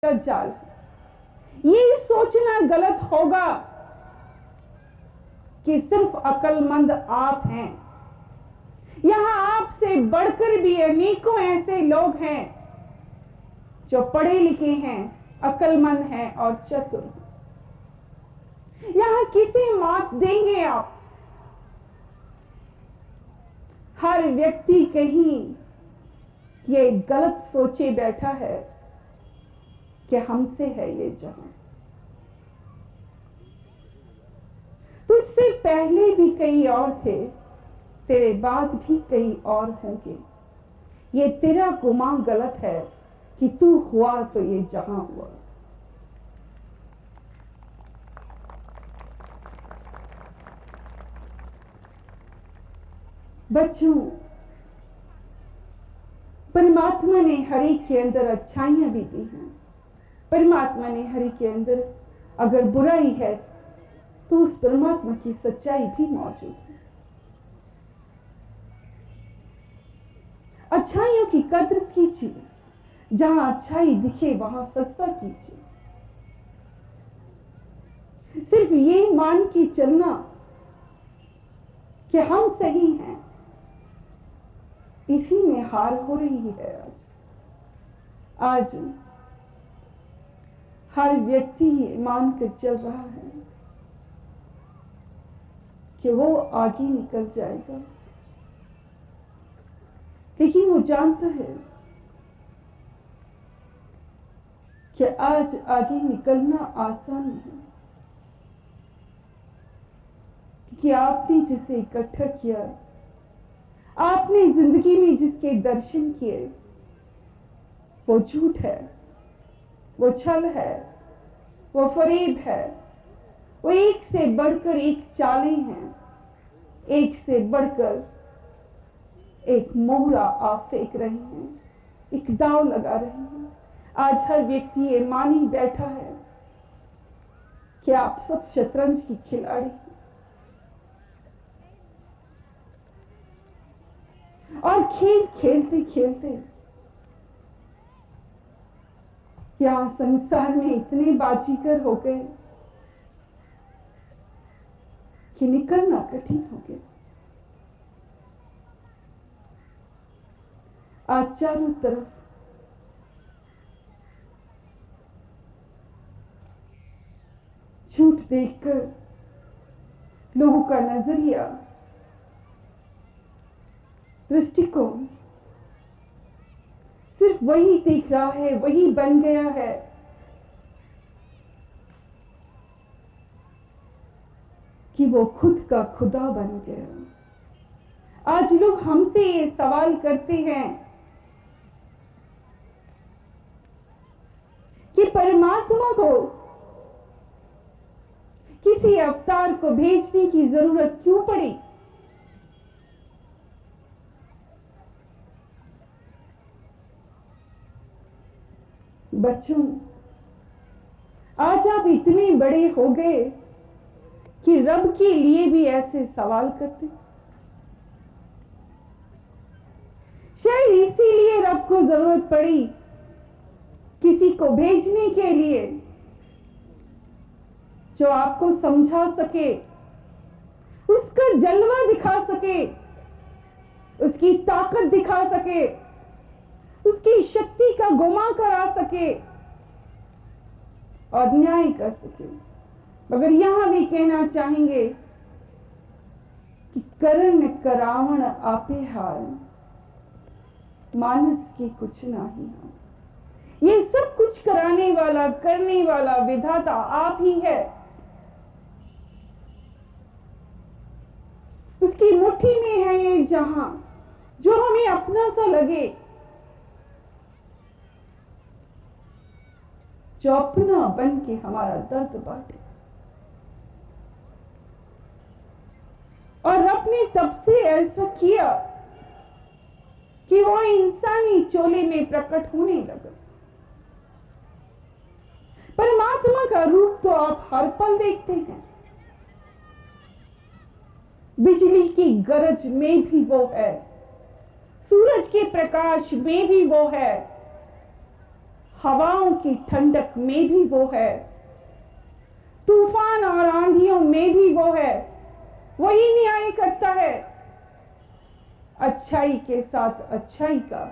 का जाल है। ये सोचना गलत होगा कि सिर्फ अक्लमंद आप हैं। यहां आपसे बढ़कर भी अनेकों ऐसे लोग हैं जो पढ़े लिखे हैं, अक्लमंद हैं और चतुर। यहां किसे मात देंगे आप? हर व्यक्ति कहीं ये गलत सोचे बैठा है कि हमसे है ये जहां। तुझसे पहले भी कई और थे, तेरे बाद भी कई और होंगे। ये तेरा गुमान गलत है कि तू हुआ तो ये जहां हुआ। बच्चों, परमात्मा ने हर एक के अंदर अच्छाइयां भी दी हैं। परमात्मा ने हर एक के अंदर अगर बुराई है तो उस परमात्मा की सच्चाई भी मौजूद है। अच्छाइयों की कद्र कीजिए, जहां अच्छाई दिखे वहां सस्ता कीजिए। सिर्फ ये मान के चलना कि हम सही हैं, इसी में हार हो रही है। आज हर व्यक्ति ये मानकर चल रहा है कि वो आगे निकल जाएगा, लेकिन वो जानता है कि आज आगे निकलना आसान नहीं, क्योंकि आपने जिसे इकट्ठा किया, आपने जिंदगी में जिसके दर्शन किए, वो झूठ है, वो छल है, वो फरेब है। वो एक से बढ़कर एक चालें हैं, एक से बढ़कर एक मोहरा आप फेंक रहे हैं, एक दाव लगा रहे हैं। आज हर व्यक्ति ये मानी बैठा है कि आप सब शतरंज की खिलाड़ी हैं, और खेल खेलते खेलते यहां संसार में इतने बाजीगर हो गए कि निकलना कठिन हो गया। आज चारों तरफ झूठ देखकर लोगों का नजरिया, दृष्टिकोण सिर्फ वही देख रहा है, वही बन गया है कि वो खुद का खुदा बन गया। आज लोग हमसे ये सवाल करते हैं कि परमात्मा को किसी अवतार को भेजने की जरूरत क्यों पड़ी? बच्चों, आज आप इतने बड़े हो गए कि रब के लिए भी ऐसे सवाल करते। शायद इसीलिए रब को जरूरत पड़ी किसी को भेजने के लिए जो आपको समझा सके, उसका जलवा दिखा सके, उसकी ताकत दिखा सके, उसकी शक्ति का गुमा करा सके और न्याय कर सके। मगर यहां भी कहना चाहेंगे कि करण करावण आपे हार, मानस के कुछ नहीं हार। ये सब कुछ कराने वाला, करने वाला विधाता आप ही है। उसकी मुट्ठी में है ये जहां, जो हमें अपना सा लगे, जो अपना बन के हमारा दर्द बांटे। और रब ने तब से ऐसा किया कि वो इंसानी चोले में प्रकट होने लगा। परमात्मा का रूप तो आप हर पल देखते हैं। बिजली की गरज में भी वो है, सूरज के प्रकाश में भी वो है, हवाओं की ठंडक में भी वो है, तूफान और आंधियों में भी वो है। वही न्याय करता है अच्छाई के साथ अच्छाई का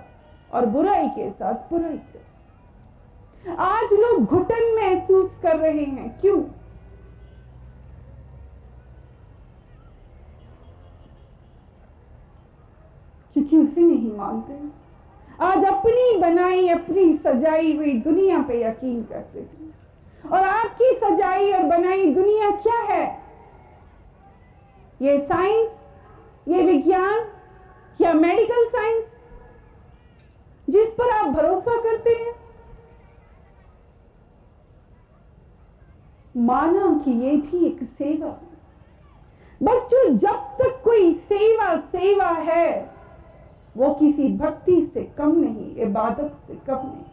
और बुराई के साथ बुराई का। आज लोग घुटन महसूस कर रहे हैं, क्यों? क्योंकि उसे नहीं मानते। आज अपनी बनाई अपनी सजाई हुई दुनिया पे यकीन करते हैं। और आपकी सजाई और बनाई दुनिया क्या है? ये साइंस, ये विज्ञान या मेडिकल साइंस जिस पर आप भरोसा करते हैं? माना कि ये भी एक सेवा है। बच्चों, जब तक कोई सेवा सेवा है, वो किसी भक्ति से कम नहीं, इबादत से कम नहीं।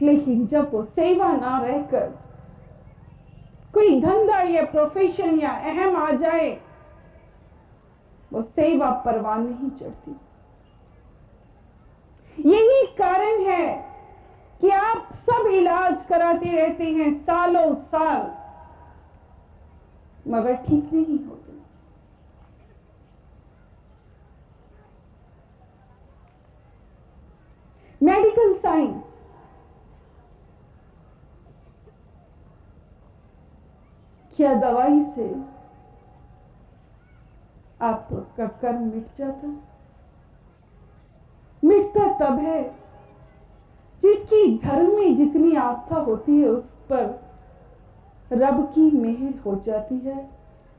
लेकिन जब वो सेवा ना रहकर कोई धंधा या प्रोफेशन या अहम आ जाए, वो सेवा परवान नहीं चढ़ती। यही कारण है कि आप सब इलाज कराते रहते हैं सालों साल, मगर ठीक नहीं होते। मेडिकल साइंस क्या दवाई से आपका कर्म मिट जाता? मिटता तब है जिसकी धर्म में जितनी आस्था होती है उस पर रब की मेहर हो जाती है।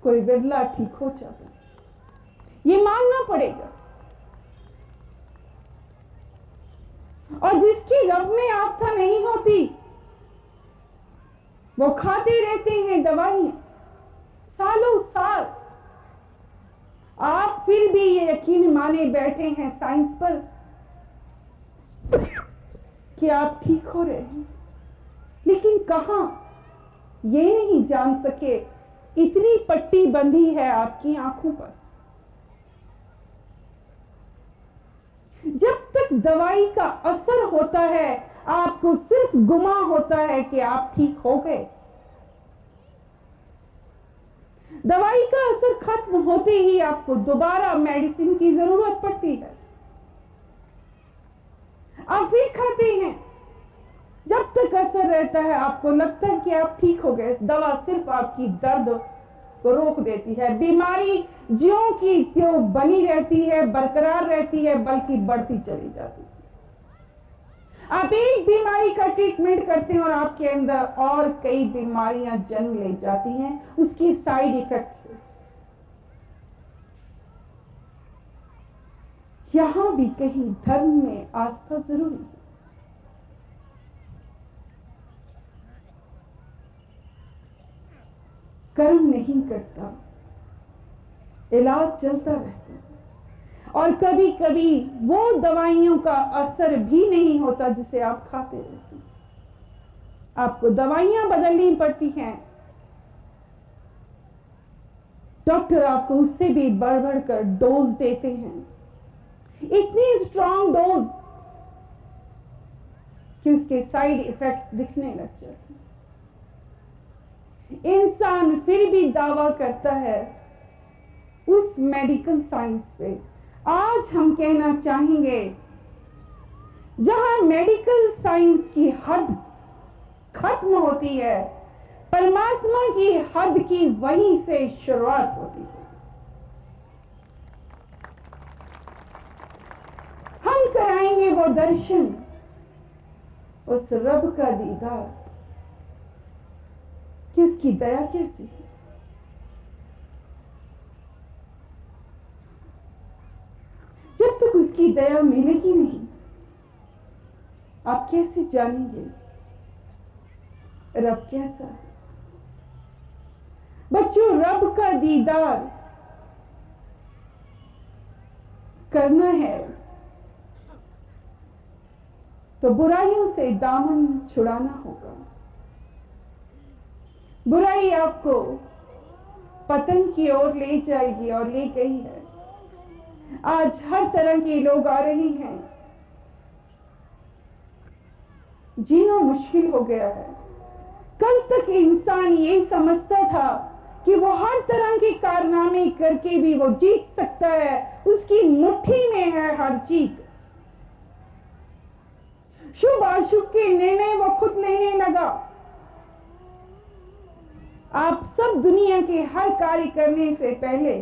कोई विरला ठीक हो जाता है, ये मानना पड़ेगा। और जिसकी रब में आस्था नहीं होती, वो खाते रहते हैं दवाइयां सालों साल। आप फिर भी ये यकीन माने बैठे हैं साइंस पर कि आप ठीक हो रहे हैं, लेकिन कहां ये नहीं जान सके इतनी पट्टी बंधी है आपकी आंखों पर। जब तक दवाई का असर होता है, आपको सिर्फ गुमा होता है कि आप ठीक हो गए। दवाई का असर खत्म होते ही आपको दोबारा मेडिसिन की जरूरत पड़ती है। आप फिर खाते हैं, जब तक असर रहता है आपको लगता है कि आप ठीक हो गए। दवा सिर्फ आपकी दर्द को रोक देती है। बीमारी ज्यों की त्यों बनी रहती है, बरकरार रहती है, बल्कि बढ़ती चली जाती है। आप एक बीमारी का ट्रीटमेंट करते हैं और आपके अंदर और कई बीमारियां जन्म ले जाती हैं उसकी साइड इफेक्ट से। यहां भी कहीं धर्म में आस्था जरूरी है। कर्म नहीं करता, इलाज चलता रहता है, और कभी कभी वो दवाइयों का असर भी नहीं होता जिसे आप खाते रहते हैं। आपको दवाइयां बदलनी पड़ती हैं। डॉक्टर आपको उससे भी बढ़ बढ़कर डोज देते हैं, इतनी स्ट्रांग डोज कि उसके साइड इफेक्ट्स दिखने लग जाते हैं। इंसान फिर भी दावा करता है उस मेडिकल साइंस पे। आज हम कहना चाहेंगे जहां मेडिकल साइंस की हद खत्म होती है, परमात्मा की हद की वहीं से शुरुआत होती है। हम कराएंगे वो दर्शन, उस रब का दीदार कि उसकी दया कैसी है। जब तक उसकी दया मिलेगी नहीं, आप कैसे जानेंगे रब कैसा है? बच्चों, रब का दीदार करना है तो बुराइयों से दामन छुड़ाना होगा। बुराई आपको पतन की ओर ले जाएगी और ले गई है। आज हर तरह के लोग आ रहे हैं जीना मुश्किल हो गया है। कल तक इंसान ये समझता था कि वो हर तरह के कारनामे करके भी वो जीत सकता है, उसकी मुट्ठी में है हर जीत। शुभ अशुभ के निर्णय वो खुद लेने लगा। आप सब दुनिया के हर कार्य करने से पहले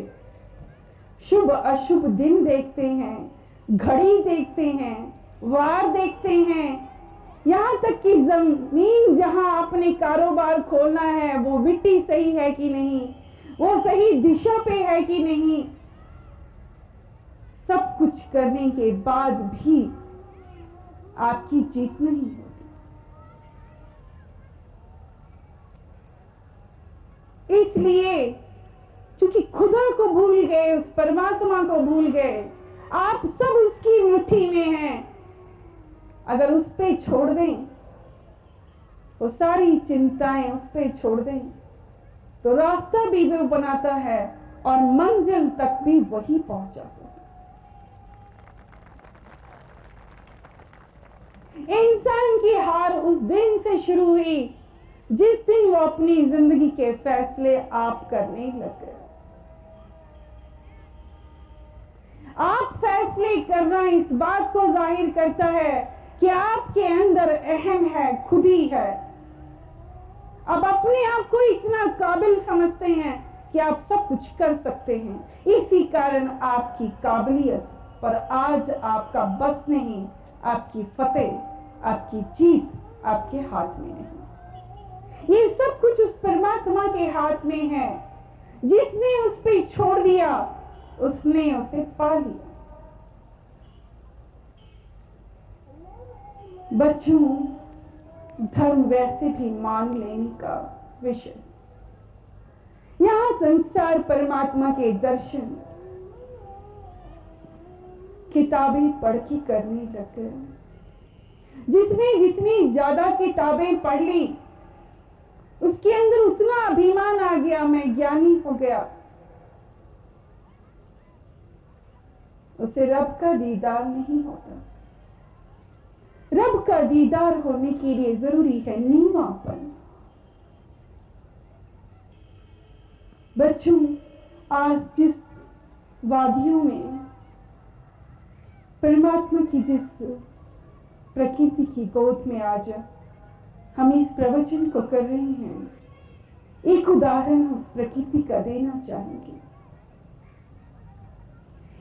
शुभ अशुभ दिन देखते हैं, घड़ी देखते हैं, वार देखते हैं, यहां तक कि जमीन जहां आपने कारोबार खोलना है वो मिट्टी सही है कि नहीं, वो सही दिशा पे है कि नहीं। सब कुछ करने के बाद भी आपकी जीत नहीं होती। इसलिए क्योंकि खुदा को भूल गए, उस परमात्मा को भूल गए, आप सब उसकी मुट्ठी में हैं। अगर उस पे छोड़ दें, वो सारी चिंताएं उस पे छोड़ दें, तो रास्ता भी वो बनाता है और मंजिल तक भी वही पहुंचाता है। इंसान की हार उस दिन से शुरू हुई जिस दिन वो अपनी जिंदगी के फैसले आप करने लग गए। आप फैसले करना इस बात को जाहिर करता है कि आपके अंदर अहम है, खुदी है। अब अपने आप को इतना काबिल समझते हैं कि आप सब कुछ कर सकते हैं। इसी कारण आपकी काबिलियत पर आज आपका बस नहीं, आपकी फतेह, आपकी जीत आपके हाथ में नहीं। ये सब कुछ उस परमात्मा के हाथ में है। जिसने उस पे छोड़ दिया उसने उसे पा लिया। बच्चों, धर्म वैसे भी मान लेने का विषय। यहां संसार परमात्मा के दर्शन किताबें पढ़ के करने लग गए। जिसने जितनी ज्यादा किताबें पढ़ ली उसके अंदर उतना अभिमान आ गया, मैं ज्ञानी हो गया। उसे रब का दीदार नहीं होता। रब का दीदार होने के लिए जरूरी है नीवापन। बच्चों, आज जिस वादियों में परमात्मा की जिस प्रकृति की गोद में आज हम इस प्रवचन को कर रहे हैं, एक उदाहरण उस प्रकृति का देना चाहेंगे।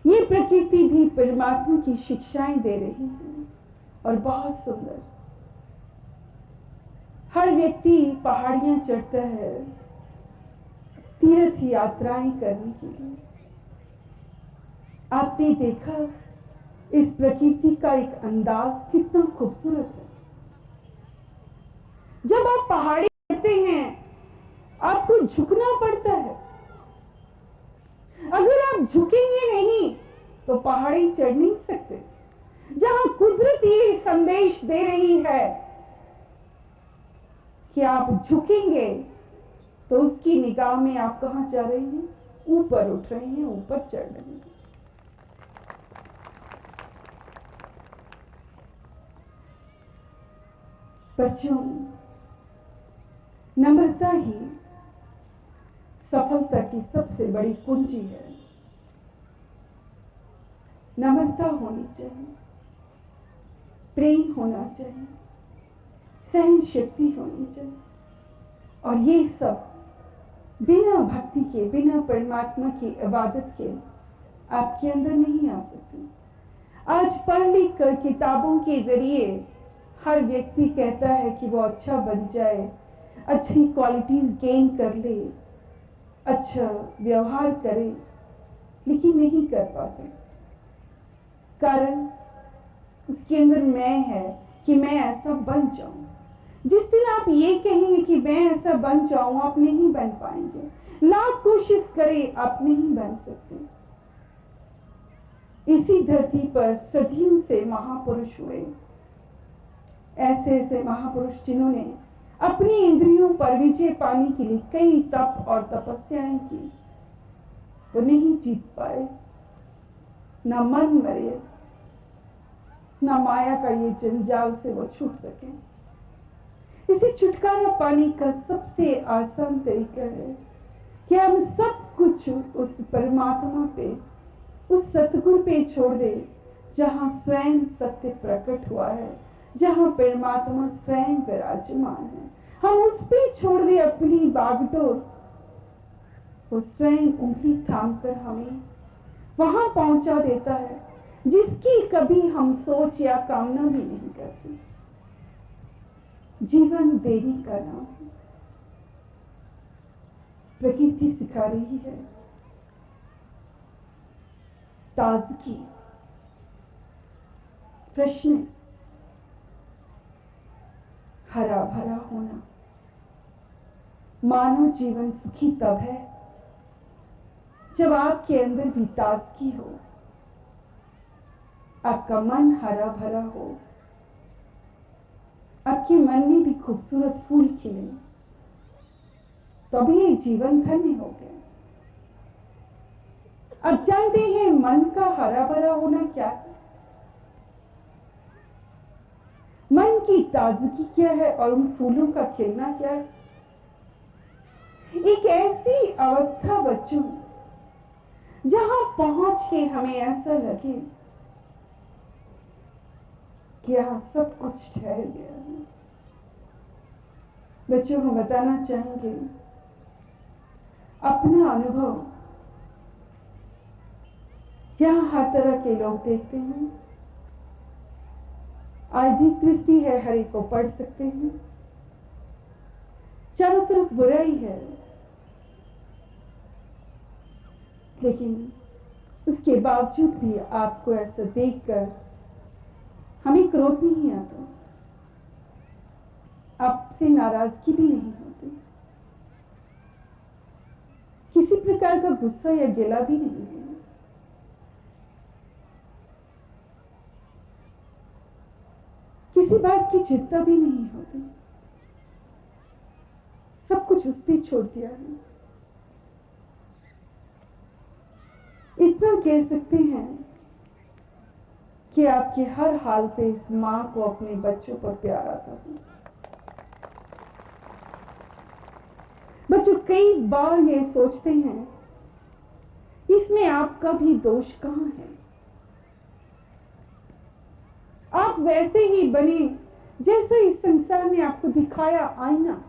ये प्रकृति भी परमात्मा की शिक्षाएं दे रही है और बहुत सुंदर। हर व्यक्ति पहाड़ियां चढ़ता है तीर्थ यात्राएं करने के लिए। आपने देखा इस प्रकृति का एक अंदाज कितना खूबसूरत है। जब आप पहाड़ी चढ़ते हैं आपको झुकना पड़ता है। अगर आप झुकेंगे नहीं तो पहाड़ी चढ़ नहीं सकते। जहां कुदरत ये संदेश दे रही है कि आप झुकेंगे तो उसकी निगाह में आप कहां जा रहे हैं? ऊपर उठ रहे हैं, ऊपर चढ़ रहे हैं। बच्चों, नम्रता ही सफलता की सबसे बड़ी कुंजी है। नम्रता होनी चाहिए, प्रेम होना चाहिए, सहन शक्ति होनी चाहिए। और ये सब बिना भक्ति के, बिना परमात्मा की इबादत के आपके अंदर नहीं आ सकती। आज पढ़ लिख कर किताबों के जरिए हर व्यक्ति कहता है कि वो अच्छा बन जाए, अच्छी क्वालिटीज गेन कर ले, अच्छा व्यवहार करे, लेकिन नहीं कर पाते। कारण उसके अंदर मैं है कि मैं ऐसा बन जाऊं। जिस दिन आप ये कहेंगे कि मैं ऐसा बन जाऊं, आप नहीं बन पाएंगे। लाख कोशिश करें, आप नहीं बन सकते। इसी धरती पर सदियों से महापुरुष हुए, ऐसे ऐसे महापुरुष जिन्होंने अपनी इंद्रियों पर विजय पाने के लिए कई तप और तपस्याएं की। वो नहीं जीत पाए। ना मन मरे, ना माया का ये जंजाल से वो छूट सके। इसे छुटकारा पाने का सबसे आसान तरीका है कि हम सब कुछ उस परमात्मा पे, उस सतगुरु पे छोड़ दे जहां स्वयं सत्य प्रकट हुआ है, जहां परमात्मा स्वयं विराजमान है। हम उस पे छोड़ दे अपनी बागडोर। वो स्वयं उंगली थाम कर हमें वहां पहुंचा देता है जिसकी कभी हम सोच या कामना भी नहीं करते। जीवन देने का नाम है। प्रकृति सिखा रही है ताजगी, फ्रेशनेस, हरा भरा होना। मानव जीवन सुखी तब है जब आपके अंदर भी ताजगी हो, आपका मन हरा भरा हो, आपके मन में भी खूबसूरत फूल खिले, तभी ये जीवन धन्य हो गया। अब जानते हैं मन का हरा भरा होना क्या है, मन की ताजगी क्या है और उन फूलों का खिलना क्या है। एक ऐसी अवस्था बच्चों जहां पहुंच के हमें ऐसा लगे कि यहां सब कुछ ठहर गया है। बच्चों को बताना चाहेंगे अपना अनुभव, जहां हर तरह के लोग देखते हैं, आर्थिक दृष्टि है, हर एक को पढ़ सकते हैं, चारों तरफ बुराई है, लेकिन उसके बावजूद भी आपको ऐसा देखकर हमें क्रोध नहीं आता, आपसे नाराजगी भी नहीं होती, किसी प्रकार का गुस्सा या गिला भी नहीं है। किसी बात की चिंता भी नहीं होती, सब कुछ उस पर छोड़ दिया है। इतना कह सकते हैं कि आपके हर हाल पे इस मां को अपने बच्चों पर प्यार आता है। बच्चों कई बार ये सोचते हैं इसमें आपका भी दोष कहां है, आप वैसे ही बने जैसे इस संसार ने आपको दिखाया आईना।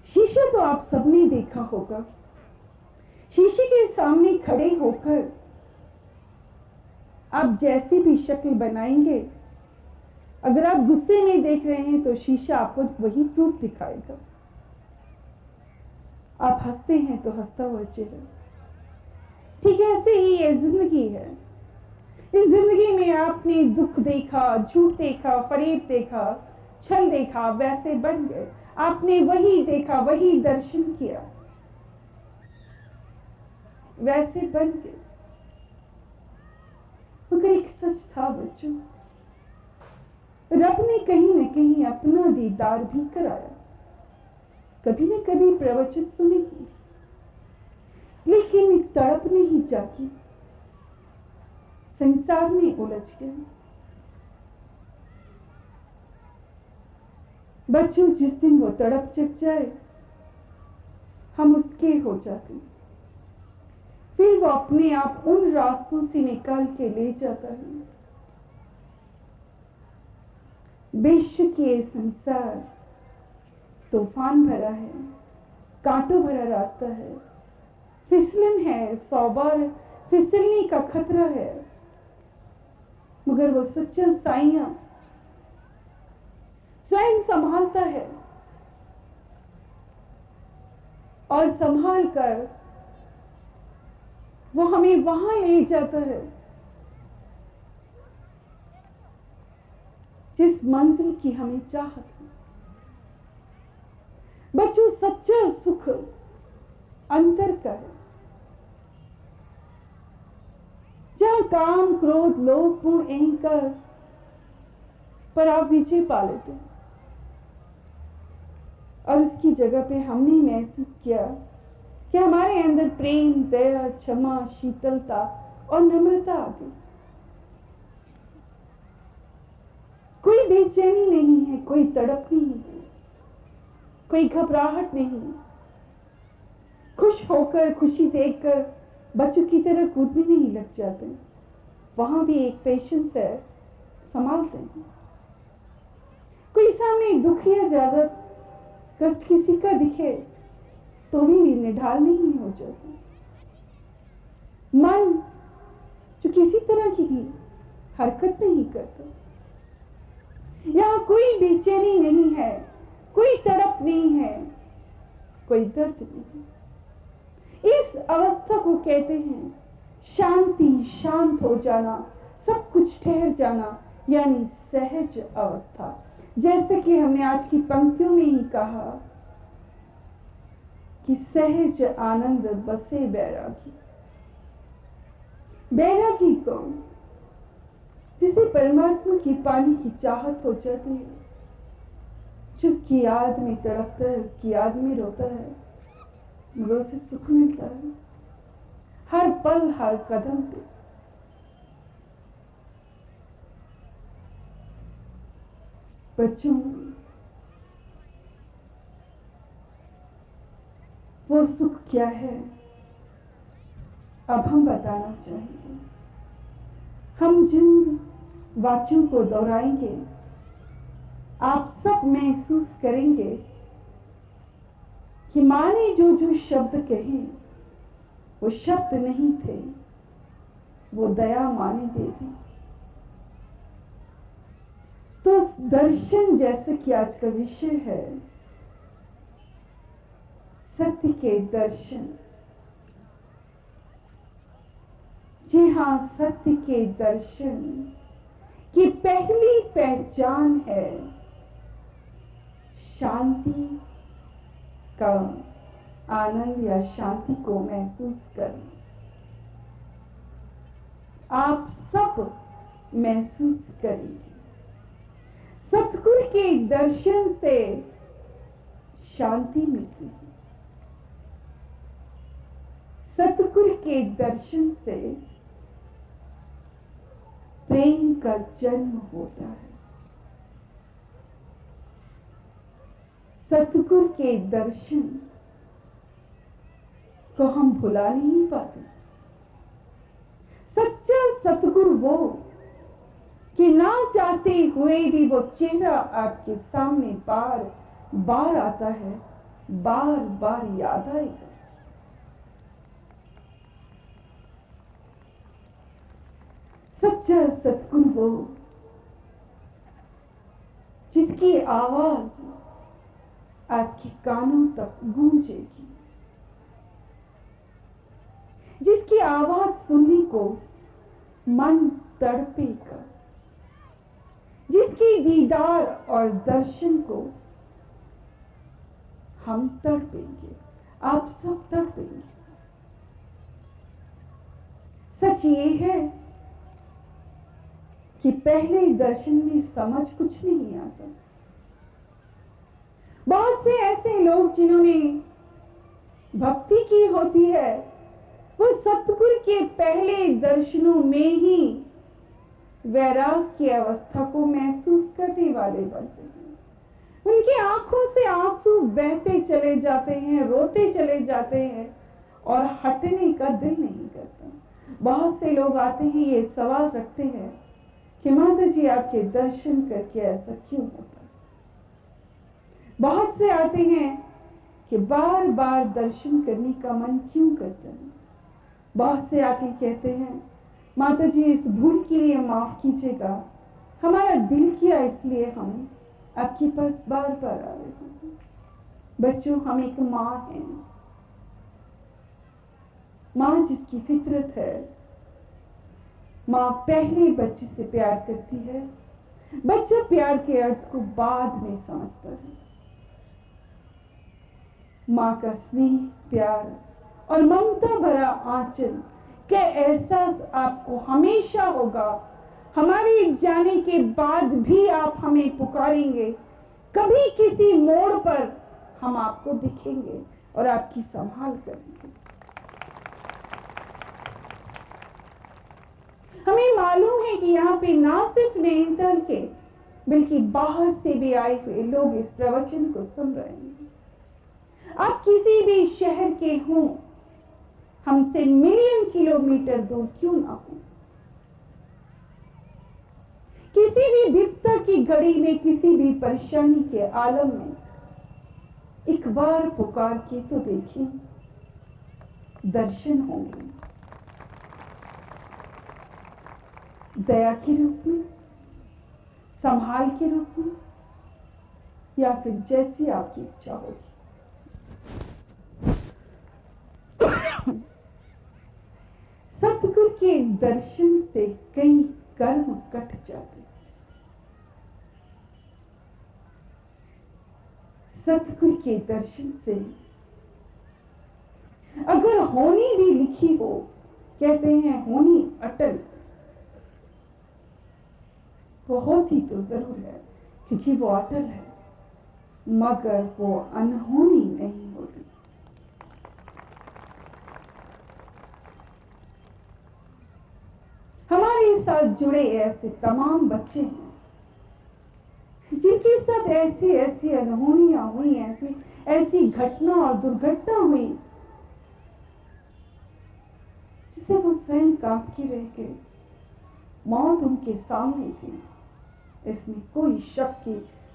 शीशे तो आप सबने देखा होगा, शीशे के सामने खड़े होकर आप जैसी भी शक्ल बनाएंगे, अगर आप गुस्से में देख रहे हैं तो शीशा आपको वही रूप दिखाएगा, आप हंसते हैं तो हंसता हुआ चेहरा। ठीक ऐसे ही ये जिंदगी है। इस जिंदगी में आपने दुख देखा, झूठ देखा, फरेब देखा, छल देखा, वैसे बन गए। आपने वही देखा, वही दर्शन किया, वैसे बन गए। मगर एक सच था बच्चों, रब ने कहीं न कहीं अपना दीदार भी कराया, कभी न कभी प्रवचन सुने, लेकिन तड़प नहीं जागी, संसार में उलझ गए। बच्चों जिस दिन वो तड़प जग जाए, हम उसके हो जाते, फिर वो अपने आप उन रास्तों से निकाल के ले जाता है। बेशक ये संसार तूफान भरा है, कांटों भरा रास्ता है, फिसलन है, 100 बार फिसलने का खतरा है, मगर वो सच्चा साईं स्वयं संभालता है और संभाल कर वो हमें वहां ले जाता है जिस मंजिल की हमें चाहत है। बच्चों सच्चा सुख अंतर का है, जहां काम, क्रोध, लोभ, मोह, अहंकार पर आप विजय पा लेते हैं, और उसकी जगह पे हमने महसूस किया कि हमारे अंदर प्रेम, दया, क्षमा, शीतलता और नम्रता आ गई। कोई बेचैनी नहीं है, कोई तड़प नहीं है, कोई घबराहट नहीं। खुश होकर, खुशी देखकर बच्चों की तरह कूदने नहीं लग जाते। वहां भी एक पेशेंस है, संभालते हैं। कोई सामने दुख या ज्यादा कष्ट किसी का दिखे तो भी निढाल नहीं हो जाते। मन जो किसी तरह की भी हरकत नहीं करता। यहां कोई बेचैनी नहीं है, कोई तड़प नहीं है, कोई दर्द नहीं। इस अवस्था को कहते हैं शांति, शांत हो जाना, सब कुछ ठहर जाना, यानी सहज अवस्था। जैसे कि हमने आज की पंक्तियों में ही कहा कि सहज आनंद बसे बैरागी। बैरागी कौन? जिसे परमात्मा की पाने की चाहत हो जाती है, जो उसकी याद में तड़पता है, उसकी याद में रोता है, मगर उसे सुख मिलता है हर पल, हर कदम पे। बच्चों, वो सुख क्या है अब हम बताना चाहेंगे। हम जिन वाक्यों को दोहराएंगे आप सब महसूस करेंगे कि मां ने जो जो शब्द कहे वो शब्द नहीं थे, वो दया मां ने दे दी। तो दर्शन, जैसे कि आज का विषय है, सत्य के दर्शन। जी हां, सत्य के दर्शन की पहली पहचान है शांति का आनंद या शांति को महसूस करना। आप सब महसूस करेंगे। सतगुरु के दर्शन से शांति मिलती है। सतगुरु के दर्शन से प्रेम का जन्म होता है। सतगुरु के दर्शन को हम भुला नहीं पाते। सच्चा सतगुरु वो कि ना चाहते हुए भी वो चेहरा आपके सामने बार बार आता है, बार बार याद आएगा। सच्चा सतगुरु वो जिसकी आवाज आपके कानों तक गूंजेगी, जिसकी आवाज सुनने को मन तड़पेगा, जिसकी दीदार और दर्शन को हम तड़पेंगे, आप सब तड़पेंगे। सच ये है कि पहले दर्शन में समझ कुछ नहीं आता। बहुत से ऐसे लोग जिन्होंने भक्ति की होती है, वो सतगुरु के पहले दर्शनों में ही वैराग की अवस्था को महसूस करने वाले बनते हैं। उनकी आंखों से आंसू बहते चले जाते हैं, रोते चले जाते हैं और हटने का दिल नहीं करता। बहुत से लोग आते हैं, ये सवाल रखते हैं कि माता जी आपके दर्शन करके ऐसा क्यों होता है। बहुत से आते हैं कि बार बार दर्शन करने का मन क्यों करता है। बहुत से आके कहते हैं माता जी इस भूल के लिए माफ कीजिएगा, हमारा दिल किया इसलिए हम आपके पास बार बार आ रहे हैं। बच्चों, हम एक माँ हैं, माँ जिसकी फितरत है। माँ पहले बच्चे से प्यार करती है, बच्चा प्यार के अर्थ को बाद में समझता है। माँ का स्नेह, प्यार और ममता भरा आंचल का एहसास आपको हमेशा होगा। हमारे जाने के बाद भी आप हमें पुकारेंगे, कभी किसी मोड़ पर हम आपको दिखेंगे और आपकी संभाल करेंगे। हमें मालूम है कि यहाँ पे ना सिर्फ नैनीताल के बल्कि बाहर से भी आए हुए लोग इस प्रवचन को सुन रहे हैं। आप किसी भी शहर के हों, हमसे मिलियन किलोमीटर दूर क्यों ना हो, किसी भी विपदा की घड़ी में, किसी भी परेशानी के आलम में एक बार पुकार के तो देखिए, दर्शन होंगे। दया के रूप में, संभाल के रूप में, या फिर जैसी आपकी इच्छा होगी। सतगुरु के दर्शन से कई कर्म कट जाते। सतगुरु के दर्शन से अगर होनी भी लिखी हो, कहते हैं होनी अटल, वो होती तो जरूर है क्योंकि वो अटल है, मगर वो अनहोनी नहीं होती। हमारे साथ जुड़े ऐसे तमाम बच्चे हैं जिनके साथ ऐसी ऐसी अनहोनियां हुई, ऐसी ऐसी घटना और दुर्घटना हुई जिसे वो स्वयं कांप के रह गए। मौत उनके सामने थी, इसमें कोई शक की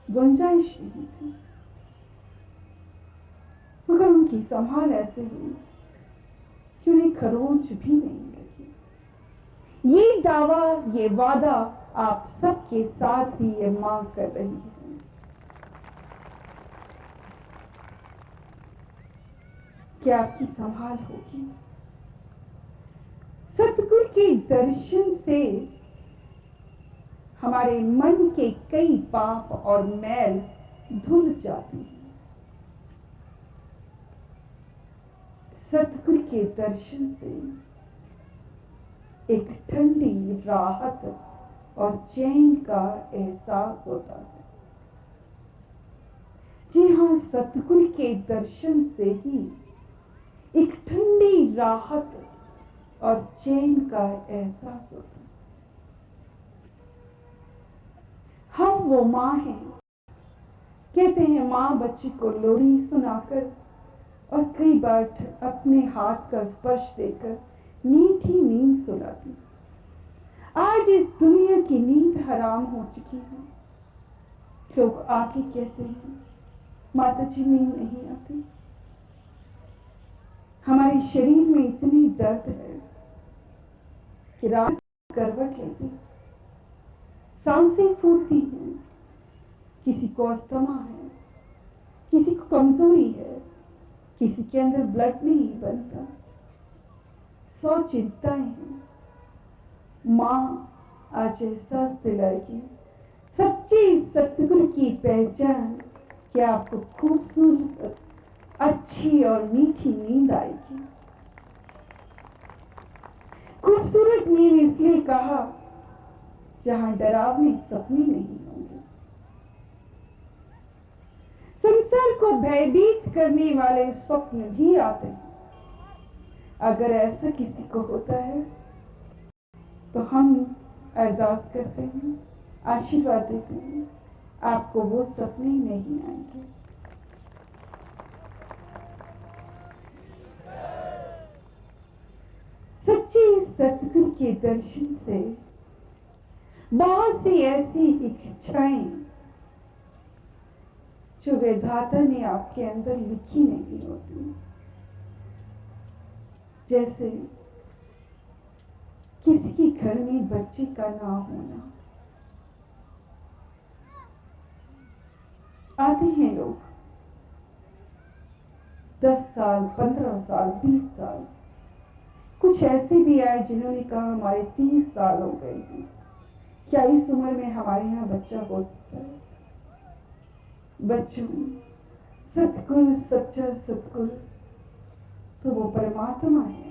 गुंजाइश नहीं थी, मगर उनकी संभाल ऐसे हुई कि उन्हें खरोंच भी नहीं लगी। ये दावा, ये वादा आप सबके साथ भी ये मांग कर रही है कि आपकी संभाल होगी। सतगुरु के दर्शन से हमारे मन के कई पाप और मैल धुल जाती हैं। सतगुरु के दर्शन से एक ठंडी राहत और चैन का एहसास होता है। जी हाँ, सतगुरु के दर्शन से ही एक ठंडी राहत और चैन का एहसास होता है। हम वो माँ हैं, कहते हैं माँ बच्चे को लोरी सुनाकर और कई बार अपने हाथ का स्पर्श देकर मीठी नींद सुलाती। आज इस दुनिया की नींद हराम हो चुकी है। लोग आके कहते हैं माता जी नींद नहीं आती। हमारे शरीर में इतनी दर्द है कि रात करवट लेती, सांसें फूलती हैं, किसी को अस्थमा है, किसी को कमजोरी है, किसी के अंदर ब्लड नहीं बनता, 100 चिंताएं हैं। माँ आज एहसास दिलाएगी सच्ची सतगुरु की पहचान कि आपको खूबसूरत, अच्छी और मीठी नींद आएगी। खूबसूरत नींद इसलिए कहा जहां डरावने सपने नहीं होंगे। संसार को भयभीत करने वाले स्वप्न भी आते हैं। अगर ऐसा किसी को होता है तो हम अरदास करते हैं, आशीर्वाद देते हैं, आपको वो सपने नहीं आएंगे। सच्ची सतगुरु के दर्शन से बहुत सी ऐसी इच्छाएं जो विधाता ने आपके अंदर लिखी नहीं होती, जैसे किसी के घर में बच्चे का ना होना। आते हैं लोग 10 साल, 15 साल, 20 साल, कुछ ऐसे भी आए जिन्होंने कहा हमारे 30 साल हो गए हैं, क्या इस उम्र में हमारे यहाँ बच्चा हो सकता है? बच्चों, सतगुरु, सच्चा सतगुरु तो वो परमात्मा है।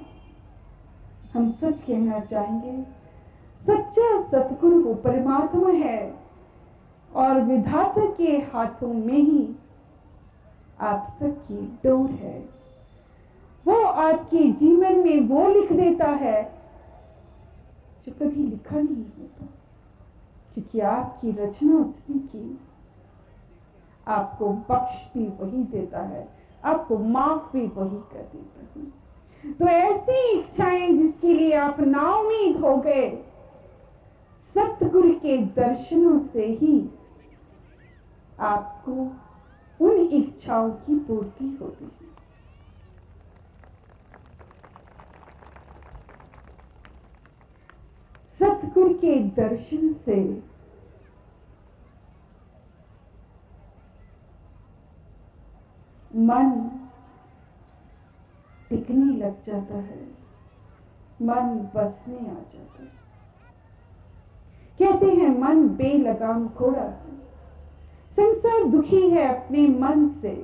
हम सच कहना चाहेंगे, सच्चा सतगुरु वो परमात्मा है और विधाता के हाथों में ही आप सबकी डोर है। वो आपके जीवन में वो लिख देता है जो कभी लिखा नहीं होता। क्योंकि आपकी रचना उसने की। आपको बख्श भी वही देता है, आपको माफ भी वही कर देता है। तो ऐसी इच्छाएं जिसके लिए आप नाउम्मीद हो गए, सतगुरु के दर्शनों से ही आपको उन इच्छाओं की पूर्ति होती है। सतगुरु के दर्शन से मन टिकने लग जाता है, मन बसने आ जाता है। कहते हैं मन बेलगाम घोड़ा है। संसार दुखी है अपने मन से।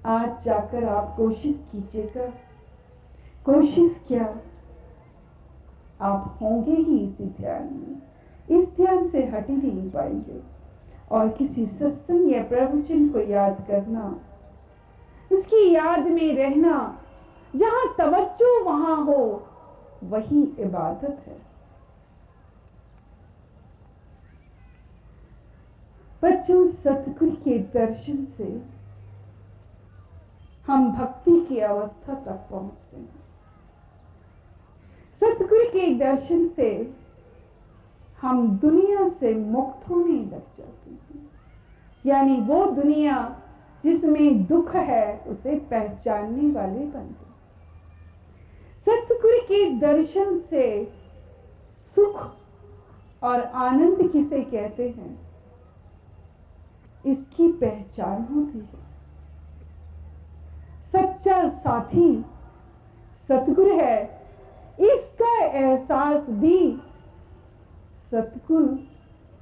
आज जाकर आप कोशिश कीजिएगा, कोशिश क्या, आप होंगे ही इसी ध्यान में, इस ध्यान से हट ही नहीं पाएंगे। और किसी सत्संग या प्रवचन को याद करना, उसकी याद में रहना, जहां तवज्जो वहां हो, वही इबादत है। बच्चों, सतगुरु के दर्शन से हम भक्ति की अवस्था तक पहुंचते हैं। सतगुरु के दर्शन से हम दुनिया से मुक्त होने लग जाते हैं। यानी वो दुनिया जिसमें दुख है, उसे पहचानने वाले बनते। सतगुरु के दर्शन से सुख और आनंद किसे कहते हैं, इसकी पहचान होती है। सच्चा साथी सतगुरु है, इसका एहसास भी सतगुरु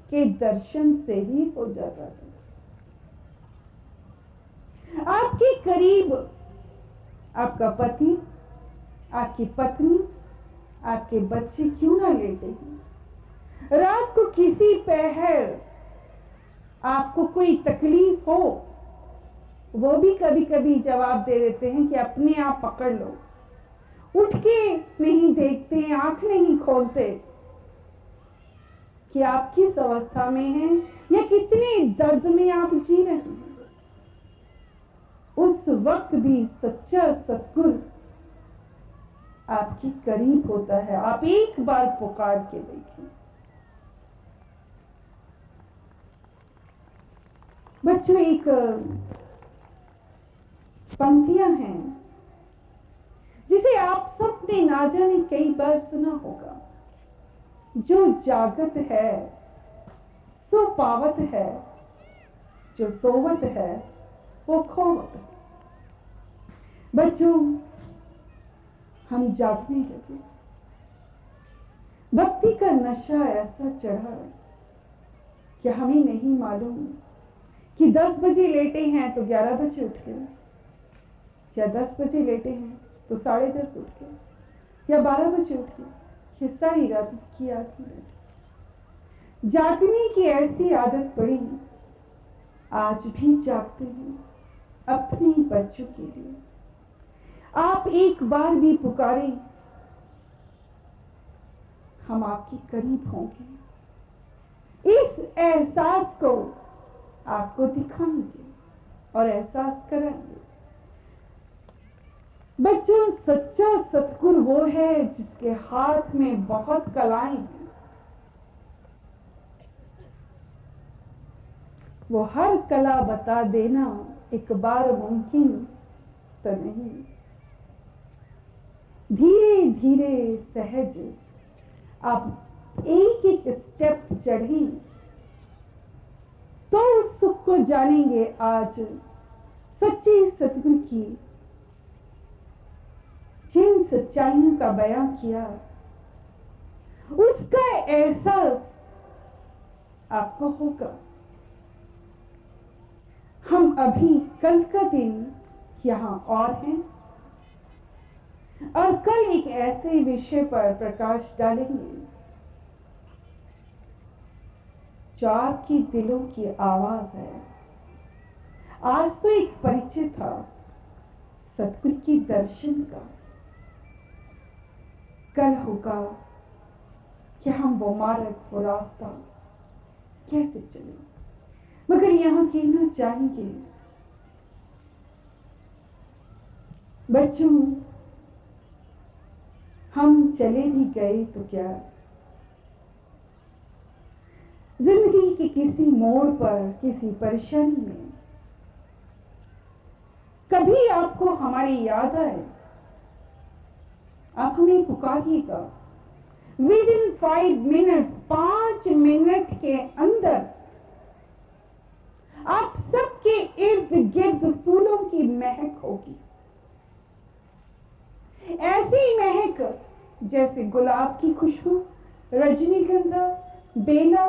के दर्शन से ही हो जाता है। आपके करीब आपका पति, आपकी पत्नी, आपके बच्चे क्यों ना लेटे हैं, रात को किसी पहर आपको कोई तकलीफ हो, वो भी कभी कभी जवाब दे देते हैं कि अपने आप पकड़ लो। उठ के नहीं देखते, आंख नहीं खोलते कि आप किस अवस्था में हैं या कितने दर्द में आप जी रहे हैं। उस वक्त भी सच्चा सतगुरु आपके करीब होता है। आप एक बार पुकार के देखें। बच्चों, एक पंक्तियां हैं जिसे आप सबने ना जाने कई बार सुना होगा। जो जागत है सो पावत है, जो सोवत है वो खोवत है। बच्चों, हम जागने लगे। भक्ति का नशा ऐसा चढ़ा कि हमें नहीं मालूम कि 10 बजे लेटे हैं तो 11 बजे उठ गए, या 10 बजे लेटे हैं तो 10:30 उठ गए, या 12 बजे उठ गए। ये सारी रात उसकी याद में बैठे। जागने की ऐसी आदत पड़ी, आज भी जागते हैं अपने बच्चों के लिए। आप एक बार भी पुकारें, हम आपके करीब होंगे। इस एहसास को आपको दिखाएंगे और एहसास कराएंगे। बच्चों, सच्चा सतगुरु वो है जिसके हाथ में बहुत कलाएं हैं। वो हर कला बता देना एक बार मुमकिन तो नहीं। धीरे धीरे सहज आप एक एक स्टेप चढ़ें तो उस सुख को जानेंगे। आज सच्चे सतगुरु की जिन सच्चाइयों का बयां किया, उसका एहसास आपको होगा। हम अभी कल का दिन यहां और हैं और कल एक ऐसे विषय पर प्रकाश डालेंगे जो आपके दिलों की आवाज है। आज तो एक परिचय था सतगुरु के दर्शन का, कल होगा कि हम वो मार्ग, वो रास्ता कैसे चले। मगर यहां कहना चाहेंगे बच्चों, हम चले भी गए तो क्या, जिंदगी के किसी मोड़ पर, किसी परेशानी में कभी आपको हमारी याद आए, आप हमें पुकारिएगा। विद इन 5 मिनट्स, 5 मिनट के अंदर आप सबके इर्द गिर्द फूलों की महक होगी। ऐसी महक जैसे गुलाब की खुशबू, रजनीगंधा, बेला,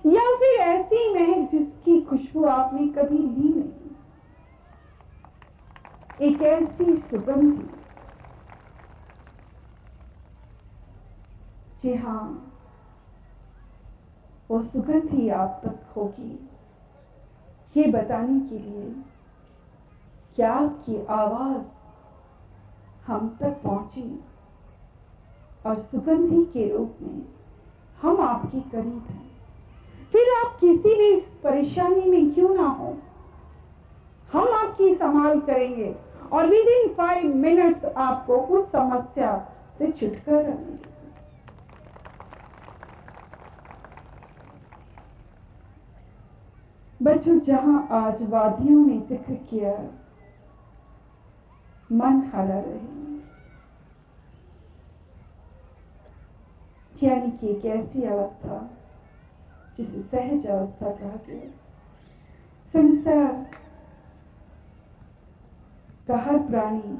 या फिर ऐसी महक जिसकी खुशबू आपने कभी ली नहीं। एक ऐसी सुगंध, जी हां, वो सुगंध ही आप तक होगी, ये बताने के लिए कि आपकी आवाज हम तक पहुंची और सुगंधी के रूप में हम आपके करीब हैं। फिर आप किसी भी परेशानी में क्यों ना हो, हम आपकी संभाल करेंगे और विद इन 5 मिनट्स आपको उस समस्या से छुटकारा मिलेगा। बच्चों, जहां आज वादियों ने जिक्र किया, मन हरा रहे, यानी कि एक ऐसी अवस्था जिसे सहज अवस्था कहा गया। संसार का हर प्राणी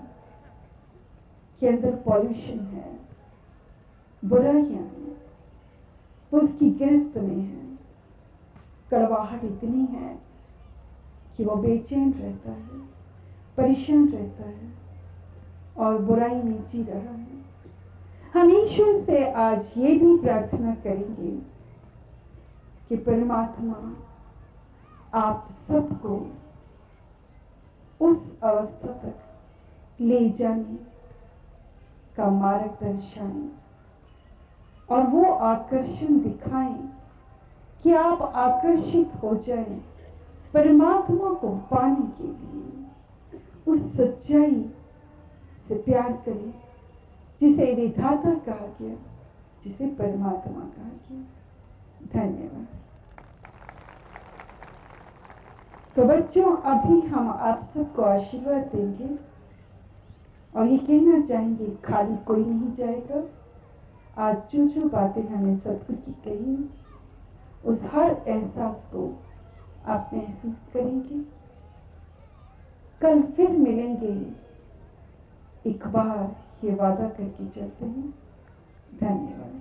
के अंदर पॉल्यूशन है, बुराइयां हैं, वो उसकी गिरफ्त में है। कड़वाहट इतनी है कि वो बेचैन रहता है, परेशान रहता है और बुराई में जी रहा है। हम ईश्वर से आज ये भी प्रार्थना करेंगे कि परमात्मा आप सबको उस अवस्था तक ले जाने का मार्गदर्शन और वो आकर्षण दिखाएं कि आप आकर्षित हो जाएं परमात्मा को पाने के लिए। उस सच्चाई से प्यार करें जिसे विधाता कहा गया, जिसे परमात्मा कहा गया। धन्यवाद। तो बच्चों, अभी हम आप सबको आशीर्वाद देंगे और ये कहना चाहेंगे, खाली कोई नहीं जाएगा। आज जो जो बातें हमें सतगुरु की कही, उस हर एहसास को आप महसूस करेंगे। कल फिर मिलेंगे, एक बार ये वादा करके चलते हैं। धन्यवाद।